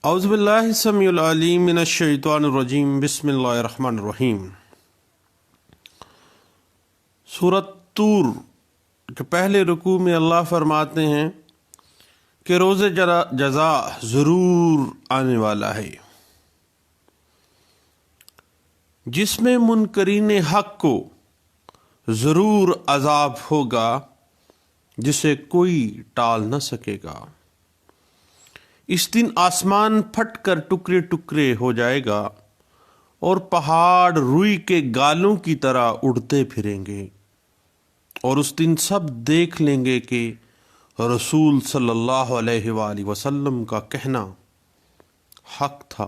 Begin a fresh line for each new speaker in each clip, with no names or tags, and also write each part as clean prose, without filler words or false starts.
اعوذ باللہ السمیع العلیم من الشیطان الرجیم بسم اللہ الرحمن الرحیم۔ سورۃ طور کے پہلے رکوع میں اللہ فرماتے ہیں کہ روز جزا ضرور آنے والا ہے جس میں منکرین حق کو ضرور عذاب ہوگا جسے کوئی ٹال نہ سکے گا۔ اس دن آسمان پھٹ کر ٹکڑے ٹکڑے ہو جائے گا اور پہاڑ روئی کے گالوں کی طرح اڑتے پھریں گے، اور اس دن سب دیکھ لیں گے کہ رسول صلی اللہ علیہ وآلہ وسلم کا کہنا حق تھا۔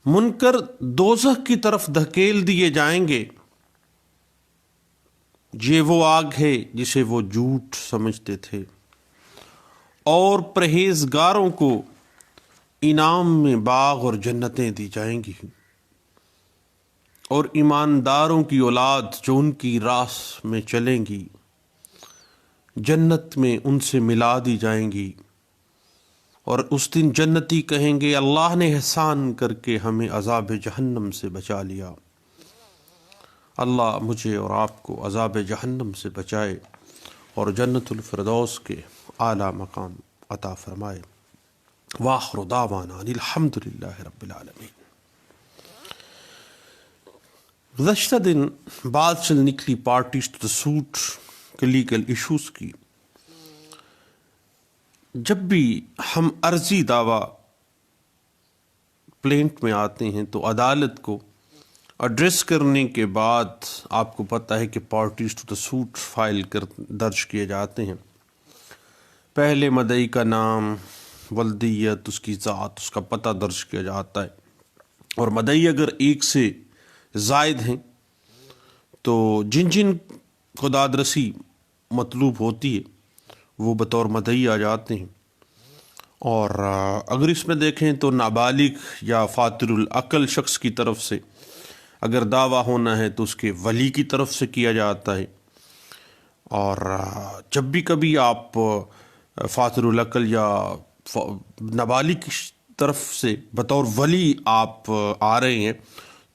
منکر دوزخ کی طرف دھکیل دیے جائیں گے۔ یہ وہ آگ ہے جسے وہ جھوٹ سمجھتے تھے، اور پرہیزگاروں کو انعام میں باغ اور جنتیں دی جائیں گی، اور ایمانداروں کی اولاد جو ان کی راہ میں چلیں گی جنت میں ان سے ملا دی جائیں گی، اور اس دن جنتی کہیں گے اللہ نے احسان کر کے ہمیں عذاب جہنم سے بچا لیا۔ اللہ مجھے اور آپ کو عذاب جہنم سے بچائے اور جنت الفردوس کے اعلیٰ مقام عطا فرمائے۔ وآخر دعوانا ان الحمد للہ رب العالمین۔ گزشتہ دن بات چل نکلی پارٹیز ٹو دا سوٹ کے لیگل ایشوز کی۔ جب بھی ہم عرضی دعویٰ پلینٹ میں آتے ہیں تو عدالت کو ایڈریس کرنے کے بعد آپ کو پتہ ہے کہ پارٹیز ٹو دا سوٹ درج کیے جاتے ہیں۔ پہلے مدعی کا نام، ولدیت، اس کی ذات، اس کا پتہ درج کیا جاتا ہے، اور مدعی اگر ایک سے زائد ہیں تو جن کو دادرسی مطلوب ہوتی ہے وہ بطور مدعی آ جاتے ہیں۔ اور اگر اس میں دیکھیں تو نابالغ یا فاطر العقل شخص کی طرف سے اگر دعویٰ ہونا ہے تو اس کے ولی کی طرف سے کیا جاتا ہے، اور جب بھی کبھی آپ فاطر العقل یا نابالغ کی طرف سے بطور ولی آپ آ رہے ہیں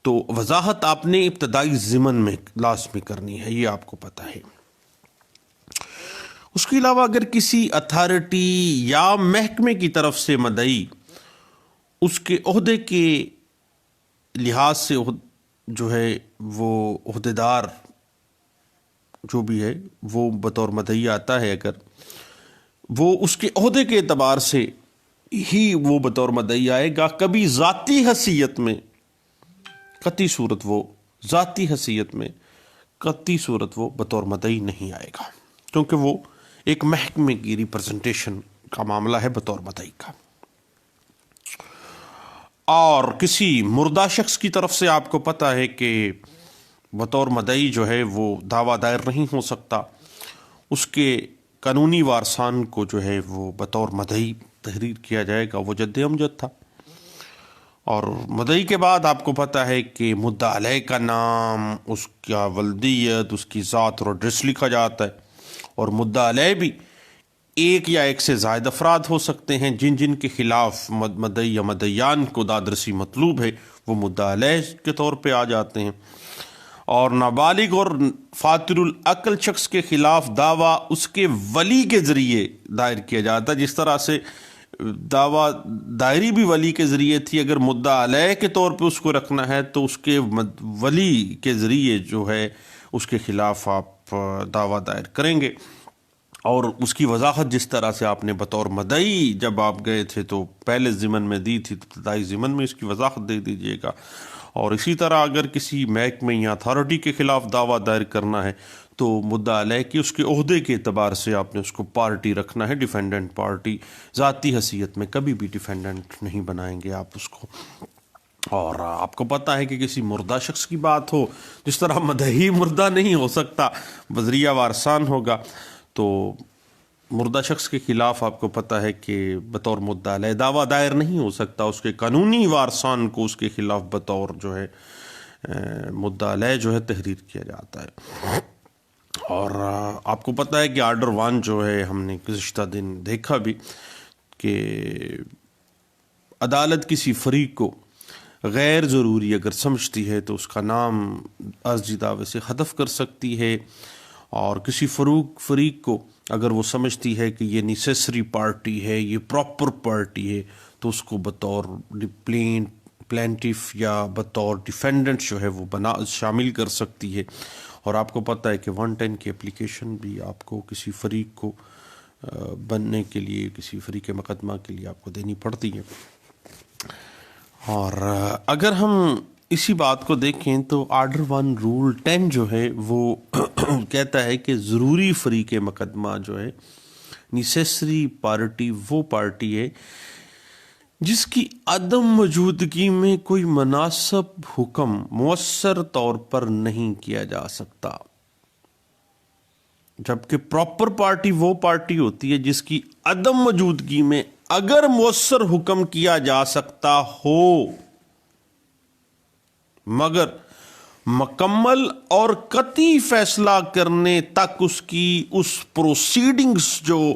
تو وضاحت آپ نے ابتدائی ضمن میں لازمی کرنی ہے، یہ آپ کو پتہ ہے۔ اس کے علاوہ اگر کسی اتھارٹی یا محکمے کی طرف سے مدعی اس کے عہدے کے لحاظ سے جو ہے وہ عہدیدار جو بھی ہے وہ بطور مدعی آتا ہے، اگر وہ اس کے عہدے کے اعتبار سے ہی وہ بطور مدعی آئے گا، کبھی ذاتی حیثیت میں قطعی صورت وہ بطور مدعی نہیں آئے گا، کیونکہ وہ ایک محکمے کی ریپرزنٹیشن کا معاملہ ہے بطور مدعی کا۔ اور کسی مردہ شخص کی طرف سے آپ کو پتہ ہے کہ بطور مدعی جو ہے وہ دعویٰ دائر نہیں ہو سکتا، اس کے قانونی وارثان کو جو ہے وہ بطور مدعی تحریر کیا جائے گا، وہ جد امجد تھا۔ اور مدعی کے بعد آپ کو پتہ ہے کہ مدعا علیہ کا نام، اس کا ولدیت، اس کی ذات اور ایڈریس لکھا جاتا ہے، اور مدعا علیہ بھی ایک یا ایک سے زائد افراد ہو سکتے ہیں۔ جن کے خلاف مدعی یا مدعیان کو دادرسی مطلوب ہے وہ مدعا علیہ کے طور پہ آ جاتے ہیں، اور نابالغ اور فاطر العقل شخص کے خلاف دعویٰ اس کے ولی کے ذریعے دائر کیا جاتا ہے۔ جس طرح سے دعویٰ دائری بھی ولی کے ذریعے تھی، اگر مدعا علیہ کے طور پہ اس کو رکھنا ہے تو اس کے ولی کے ذریعے جو ہے اس کے خلاف آپ دعویٰ دائر کریں گے، اور اس کی وضاحت جس طرح سے آپ نے بطور مدعی جب آپ گئے تھے تو پہلے ضمن میں دی تھی، ابتدائی ضمن میں اس کی وضاحت دے دیجیے گا۔ اور اسی طرح اگر کسی محکمے یا اتھارٹی کے خلاف دعویٰ دائر کرنا ہے تو مدعا علیہ کی اس کے عہدے کے اعتبار سے آپ نے اس کو پارٹی رکھنا ہے، ڈیفینڈنٹ پارٹی، ذاتی حیثیت میں کبھی بھی ڈیفینڈنٹ نہیں بنائیں گے آپ اس کو۔ اور آپ کو پتہ ہے کہ کسی مردہ شخص کی بات ہو، جس طرح مدعی مردہ نہیں ہو سکتا، بذریعہ وارثان ہوگا، تو مردہ شخص کے خلاف آپ کو پتہ ہے کہ بطور مدعا علیہ دعویٰ دائر نہیں ہو سکتا، اس کے قانونی وارثان کو اس کے خلاف بطور جو ہے مدعا علیہ جو ہے تحریر کیا جاتا ہے۔ اور آپ کو پتہ ہے کہ آرڈر 1 جو ہے ہم نے گزشتہ دن دیکھا بھی کہ عدالت کسی فریق کو غیر ضروری اگر سمجھتی ہے تو اس کا نام عرضی دعوے سے حذف کر سکتی ہے، اور کسی فریق کو اگر وہ سمجھتی ہے کہ یہ نیسیسری پارٹی ہے، یہ پراپر پارٹی ہے، تو اس کو بطور پلینٹیف یا بطور ڈیفینڈنٹ جو ہے وہ شامل کر سکتی ہے۔ اور آپ کو پتہ ہے کہ 110 کی اپلیکیشن بھی آپ کو کسی فریق کو بننے کے لیے، کسی فریق مقدمہ کے لیے آپ کو دینی پڑتی ہے۔ اور اگر ہم اسی بات کو دیکھیں تو آرڈر 1 رول 10 جو ہے وہ کہتا ہے کہ ضروری فریق مقدمہ جو ہے، نیسیسری پارٹی وہ پارٹی ہے جس کی عدم موجودگی میں کوئی مناسب حکم مؤثر طور پر نہیں کیا جا سکتا، جبکہ پراپر پارٹی وہ پارٹی ہوتی ہے جس کی عدم موجودگی میں اگر مؤثر حکم کیا جا سکتا ہو مگر مکمل اور قطعی فیصلہ کرنے تک اس پروسیڈنگز جو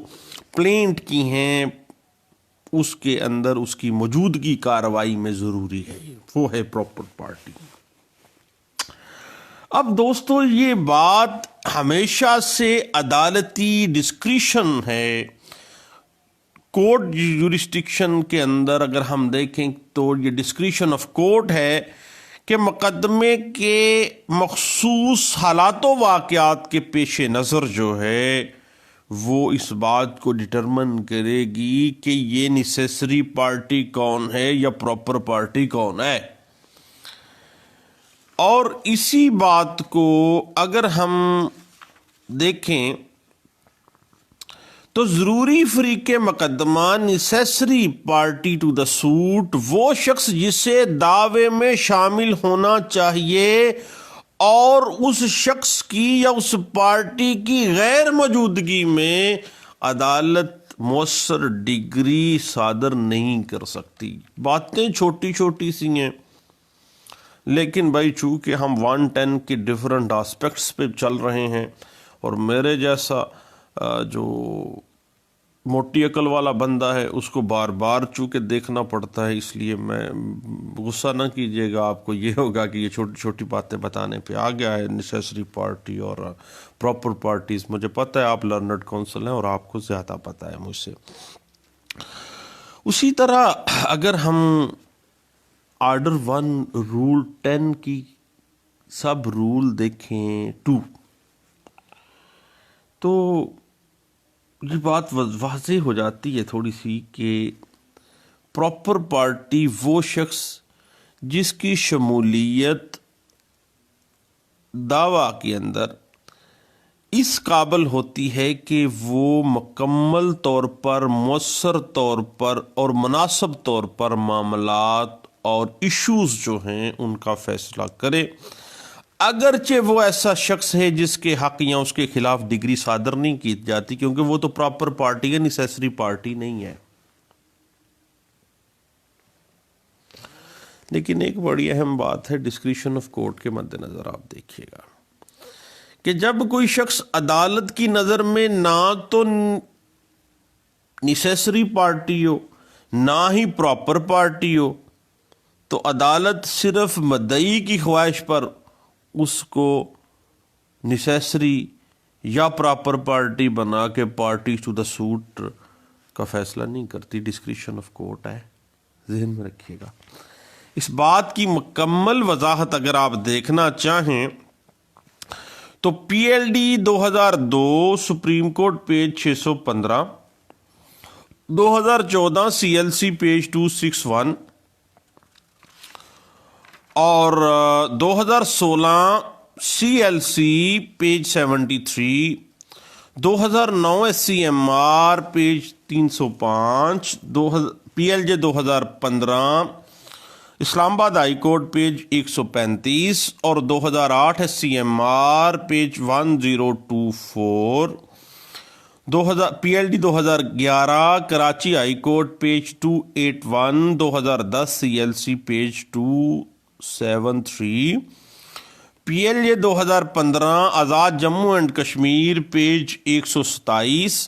پلینٹ کی ہیں اس کے اندر اس کی موجودگی کارروائی میں ضروری ہے، وہ ہے پراپر پارٹی۔ اب دوستو یہ بات ہمیشہ سے عدالتی ڈسکریشن ہے۔ کورٹ جورسڈکشن کے اندر اگر ہم دیکھیں تو یہ ڈسکریشن آف کورٹ ہے کہ مقدمے کے مخصوص حالات و واقعات کے پیش نظر جو ہے وہ اس بات کو ڈٹرمن کرے گی کہ یہ نیسیسری پارٹی کون ہے یا پراپر پارٹی کون ہے۔ اور اسی بات کو اگر ہم دیکھیں تو ضروری فریق مقدمہ necessary party to the suit وہ شخص جسے دعوے میں شامل ہونا چاہیے اور اس شخص کی یا اس پارٹی کی غیر موجودگی میں عدالت مؤثر ڈگری صادر نہیں کر سکتی۔ باتیں چھوٹی چھوٹی سی ہیں، لیکن بھائی چونکہ ہم 110 کے ڈیفرنٹ آسپیکٹس پہ چل رہے ہیں اور میرے جیسا جو موٹی عقل والا بندہ ہے اس کو بار بار چونکہ دیکھنا پڑتا ہے، اس لیے میں غصہ نہ کیجیے گا، آپ کو یہ ہوگا کہ یہ چھوٹی چھوٹی باتیں بتانے پہ آ گیا ہے نیسیسری پارٹی اور پراپر پارٹیز۔ مجھے پتہ ہے آپ لرنڈ کونسل ہیں اور آپ کو زیادہ پتہ ہے مجھ سے۔ اسی طرح اگر ہم آرڈر 1 رول 10 کی سب رول دیکھیں 2 تو یہ بات واضح ہو جاتی ہے تھوڑی سی کہ پراپر پارٹی وہ شخص جس کی شمولیت دعویٰ کے اندر اس قابل ہوتی ہے کہ وہ مکمل طور پر، مؤثر طور پر اور مناسب طور پر معاملات اور ایشوز جو ہیں ان کا فیصلہ کرے، اگرچہ وہ ایسا شخص ہے جس کے حق یا اس کے خلاف ڈگری صادر نہیں کی جاتی، کیونکہ وہ تو پراپر پارٹی ہے، نیسیسری پارٹی نہیں ہے۔ لیکن ایک بڑی اہم بات ہے ڈسکریشن آف کورٹ کے مد نظر آپ دیکھیے گا کہ جب کوئی شخص عدالت کی نظر میں نہ تو نیسیسری پارٹی ہو نہ ہی پراپر پارٹی ہو تو عدالت صرف مدعی کی خواہش پر اس کو نیسیسری یا پراپر پارٹی بنا کے پارٹی ٹو دا سوٹ کا فیصلہ نہیں کرتی، ڈسکریشن آف کورٹ ہے، ذہن میں رکھیے گا۔ اس بات کی مکمل وضاحت اگر آپ دیکھنا چاہیں تو P L D 2002 supreme court page 615، 2014 C L C page 261 اور 2016 C L C page 73، 2009 S C M R page 305، P L J 2015 Islamabad high court page 135 اور 2008 S C M R page 1024، P L D 2011 Karachi high court page 281، 2010 C L C page 273، P L A 2015 Azad Jammu and Kashmir page 127،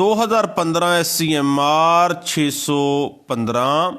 2015 SCMR 615।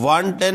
110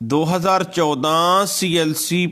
2014 CLC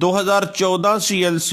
2014 CLC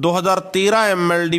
2013 MLD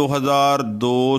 2002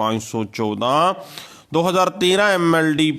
514, 2013 MLD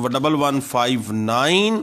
1159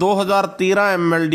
2013 MLD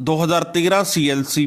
2013 CLC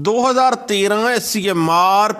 2013 SCMR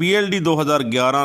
PLD 2011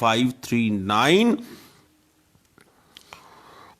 539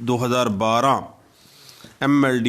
2012 MLD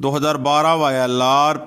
2012 YLR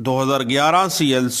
2011 CLC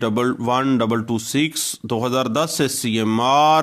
1226, 2010 SCMR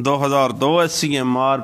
2002 SCMR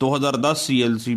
2010 CLC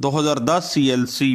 2010 CLC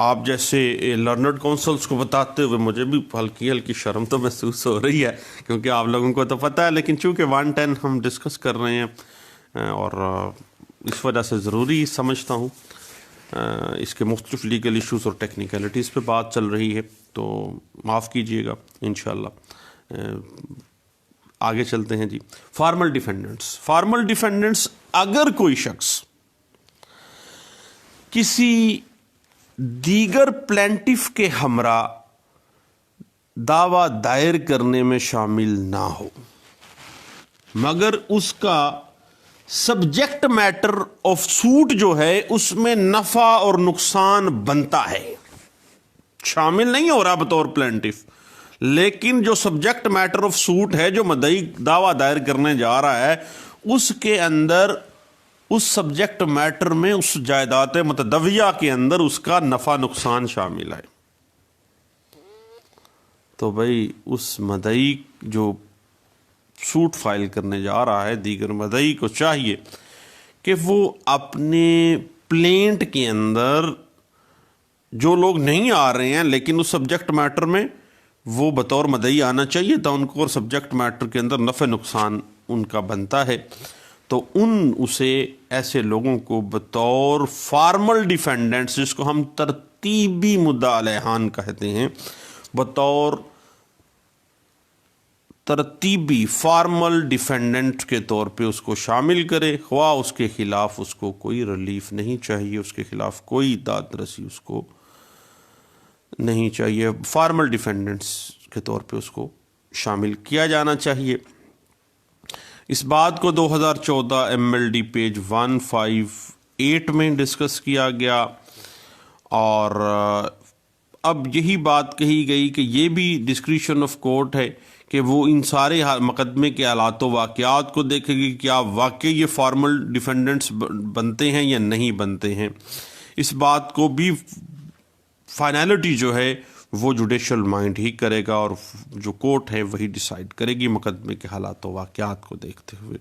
آپ جیسے learned councils کو بتاتے ہوئے مجھے بھی ہلکی ہلکی شرم تو محسوس ہو رہی ہے، کیونکہ آپ لوگوں کو تو پتہ ہے، لیکن چونکہ 110 ہم ڈسکس کر رہے ہیں اور اس وجہ سے ضروری سمجھتا ہوں، اس کے مختلف لیگل ایشوز اور ٹیکنیکلٹیز پہ بات چل رہی ہے، تو معاف کیجئے گا انشاءاللہ۔ آگے چلتے ہیں جی۔ فارمل ڈیفینڈنٹس، اگر کوئی شخص کسی دیگر پلینٹف کے ہمراہ دعویٰ دائر کرنے میں شامل نہ ہو مگر اس کا سبجیکٹ میٹر آف سوٹ جو ہے اس میں نفع اور نقصان بنتا ہے، شامل نہیں ہو رہا بطور پلینٹف، لیکن جو سبجیکٹ میٹر آف سوٹ ہے، جو مدعی دعویٰ دائر کرنے جا رہا ہے، اس کے اندر، اس سبجیکٹ میٹر میں، اس جائیداد متداویہ کے اندر اس کا نفع نقصان شامل ہے، تو بھائی اس مدعی جو سوٹ فائل کرنے جا رہا ہے، دیگر مدعی کو چاہیے کہ وہ اپنے پلینٹ کے اندر جو لوگ نہیں آ رہے ہیں لیکن اس سبجیکٹ میٹر میں وہ بطور مدعی آنا چاہیے تھا ان کو، اور سبجیکٹ میٹر کے اندر نفع نقصان ان کا بنتا ہے، تو اسے ایسے لوگوں کو بطور فارمل ڈیفینڈنٹس، جس کو ہم ترتیبی مدعا علیہان کہتے ہیں، بطور ترتیبی فارمل ڈیفینڈنٹ کے طور پہ اس کو شامل کرے، خواہ اس کے خلاف اس کو کوئی ریلیف نہیں چاہیے، اس کے خلاف کوئی داد رسی اس کو نہیں چاہیے، فارمل ڈیفینڈنٹس کے طور پہ اس کو شامل کیا جانا چاہیے۔ اس بات کو 2014 MLD پیج 158 میں ڈسکس کیا گیا، اور اب یہی بات کہی گئی کہ یہ بھی ڈسکریشن آف کورٹ ہے کہ وہ ان سارے مقدمے کے حالات و واقعات کو دیکھے گی کہ کیا واقعی یہ فارمل ڈیفینڈنٹس بنتے ہیں یا نہیں بنتے ہیں۔ اس بات کو بھی فائنلٹی جو ہے وہ جوڈیشل مائنڈ ہی کرے گا، اور جو کورٹ ہے وہی ڈیسائیڈ کرے گی مقدمے کے حالات و واقعات کو دیکھتے ہوئے۔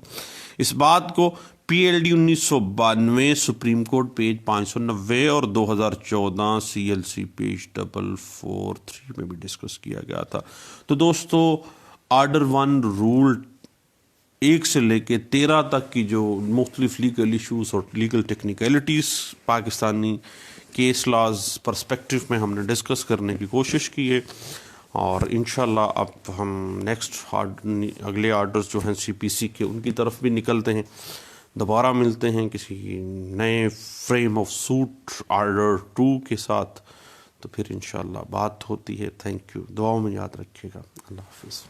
اس بات کو PLD 1992 سپریم کورٹ پیج 590 اور 2014 CLC پیج 443 میں بھی ڈسکس کیا گیا تھا۔ تو دوستو، آرڈر 1 رول 1 سے لے کے 13 تک کی جو مختلف لیگل ایشوز اور legal technicalities Pakistani case laws perspective میں ہم نے ڈسکس کرنے کی کوشش کی ہے، اور انشاءاللہ اب ہم نیکسٹ اگلے آرڈرز جو ہیں CPC کے، ان کی طرف بھی نکلتے ہیں۔ دوبارہ ملتے ہیں کسی نئے فریم آف سوٹ آرڈر 2 کے ساتھ، تو پھر انشاءاللہ بات ہوتی ہے۔ تھینک یو، دعاؤں میں یاد رکھیے گا۔ اللہ حافظ۔